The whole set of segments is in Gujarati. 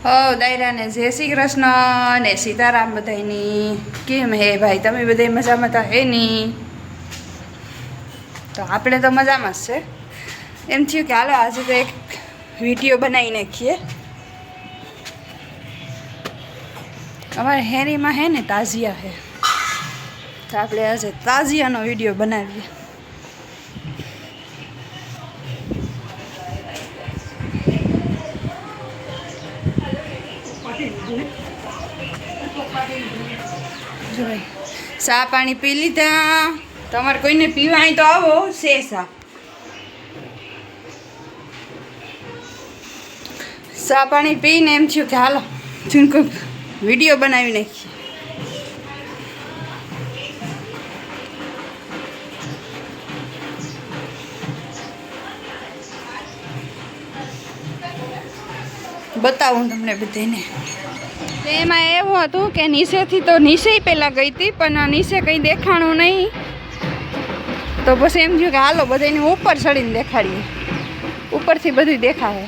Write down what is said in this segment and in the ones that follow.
દાયરા ને જય શ્રી કૃષ્ણ ને સીતારામ બધાની કેમ હે ભાઈ? તમે બધા મજામાં તો હે નહીં? તો આપણે તો મજામાં જ છે. એમ થયું કે હાલો આજે તો એક વિડીયો બનાવી નાખીએ. અમારે હેરીમાં હે ને તાજિયા હે, તો આપણે આજે તાજિયાનો વિડીયો બનાવીએ. જોઈ ચા પાણી પી લીધા. તમારે કોઈને પીવા અહીં તો આવો છે ચા પાણી પીને એમ થયું કે હાલો કોઈ વિડીયો બનાવી નાખીએ. બતાવું તમને બધાને. એમાં એવું હતું કે નીચેથી તો નીચે પહેલાં ગઈ હતી, પણ નીચે કંઈ દેખાણું નહીં. તો પછી એમ થયું કે હાલો બધાને ઉપર ચડીને દેખાડીએ, ઉપરથી બધું દેખાય.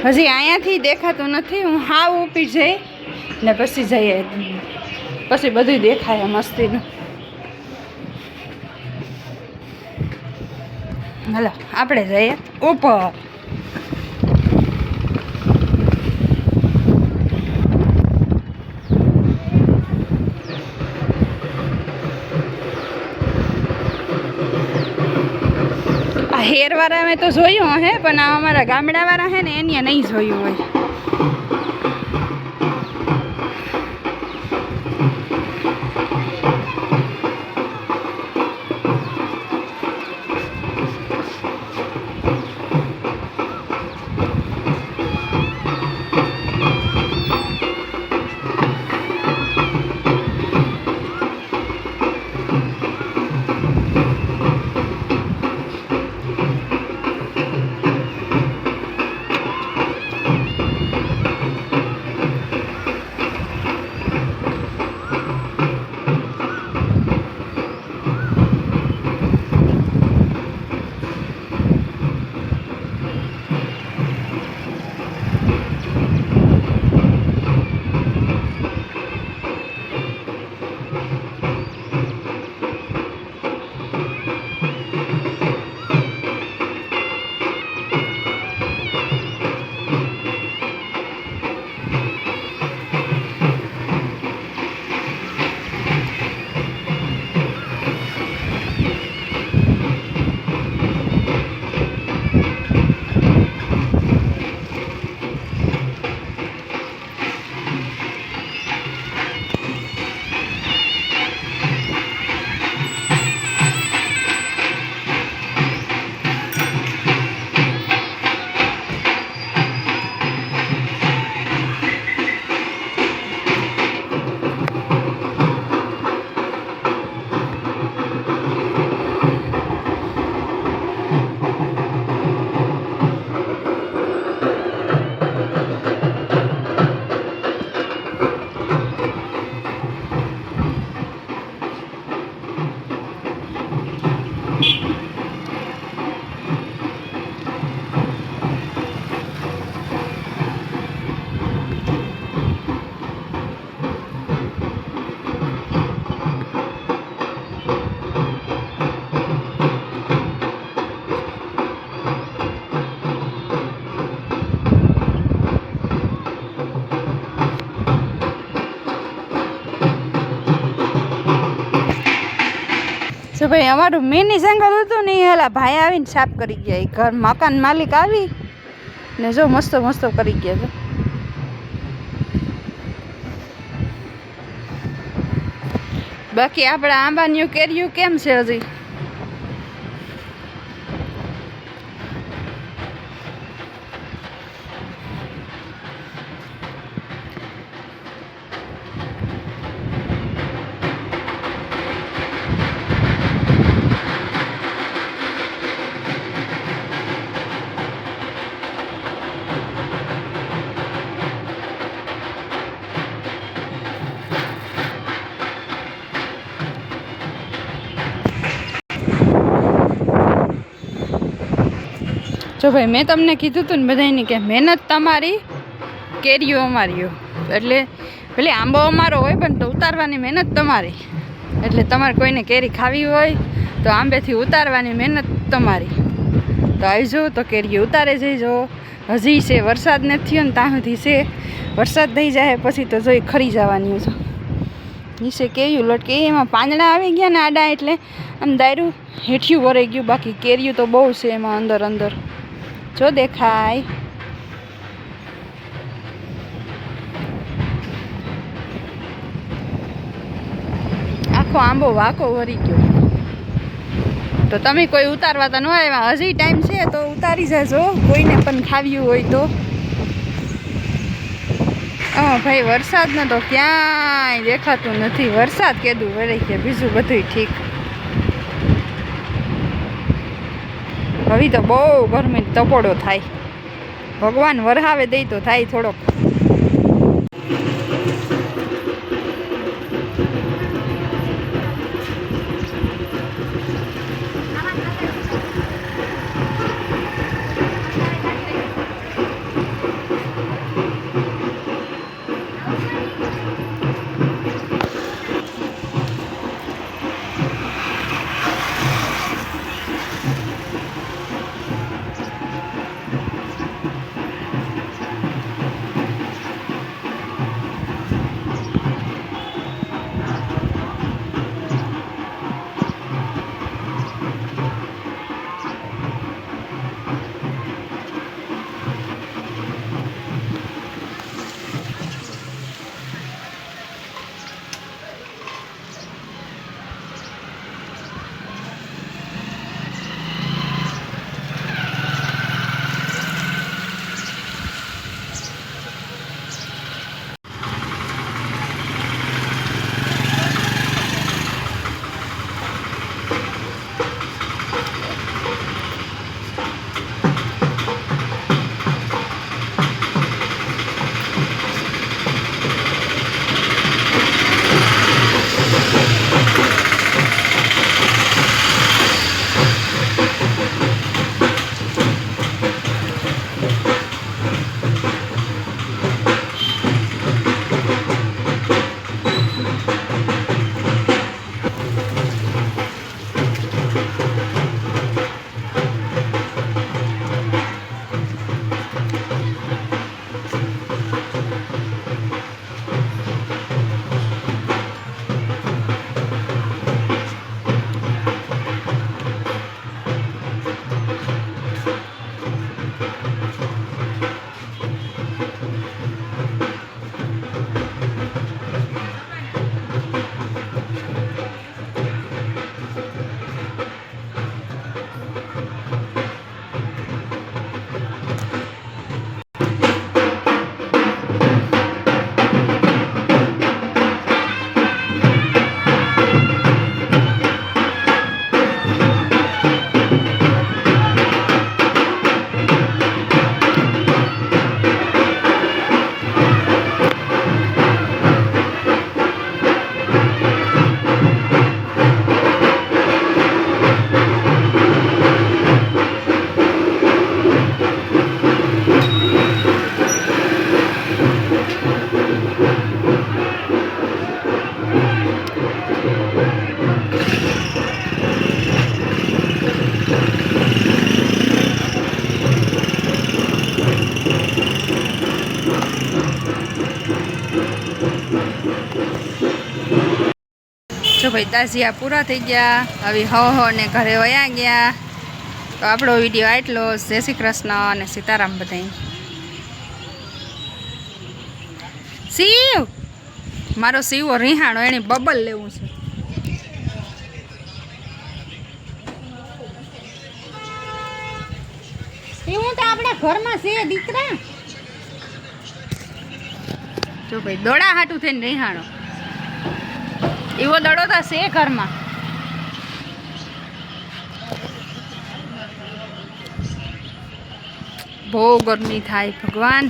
હજી અહીંયાથી દેખાતું નથી. હું હાવ ઊપી જઈ ને પછી જઈએ, પછી બધું દેખાય મસ્તીનું. હાલો આપણે જઈએ ઉપર. આ હેરવાળા મેં તો જોયું હે, પણ આ અમારા ગામડાવાળા હે ને એને નહીં જોયું હોય. તો ભાઈ અમારું મિની જંગલ હતું ને, એલા ભાઈ આવીને સાફ કરી ગયા. ઘર મકાન માલિક આવી ને જો મસ્ત મસ્ત કરી ગયા છે. બાકી આપણા આંબાની કેરીયું કેમ છે હજી? જો ભાઈ મેં તમને કીધું હતું ને બધાની કે મહેનત તમારી કેરીઓ અમારી, એટલે પેલી આંબો અમારો હોય પણ તો ઉતારવાની મહેનત તમારી. એટલે તમારે કોઈને કેરી ખાવી હોય તો આંબેથી ઉતારવાની મહેનત તમારી. તો આવજો તો કેરીઓ ઉતારે જઈજો. હજી છે વરસાદ નથી થયો ને ત્યાં સુધી છે, વરસાદ થઈ જાય પછી તો જોઈ ખરી જવાની છે. નીચે કેરીયું લટકે એમાં પાંદડા આવી ગયા ને આડા, એટલે આમ દાયરું હેઠિયું ભરાઈ ગયું. બાકી કેરીયું તો બહુ છે એમાં અંદર અંદર જો દેખાય. આખો આંબો વાકો વરી ગયો. તો તમે કોઈ ઉતારવા તો ન આવ્યા, હજી ટાઈમ છે તો ઉતારી જજો કોઈને પણ ખાવ્યું હોય તો. ભાઈ વરસાદનો તો ક્યાંય દેખાતું નથી. વરસાદ કેદું વળી ગયા, બીજું બધું ઠીક. હવે તો બહુ ગરમી તપોડો થાય. ભગવાન વરહાવે દઈ તો થાય થોડોક. જો ભાઈ તાજિયા પૂરા થઈ ગયા. હવે હો ને ઘરે વયા ગયા. તો આપણો વિડીયો આટલો. જય શ્રી કૃષ્ણ અને સીતારામ બધાય. શિવ મારો શિવો રીહાણો, એને બબલ લેવું છે. હું તો આપણે ઘરમાં છે દીકરા. જો ભાઈ દોડા હાટું થઈને રીહાણો એવો દડો તો છે ઘરમાં. બહુ ગરમી થાય ભગવાન.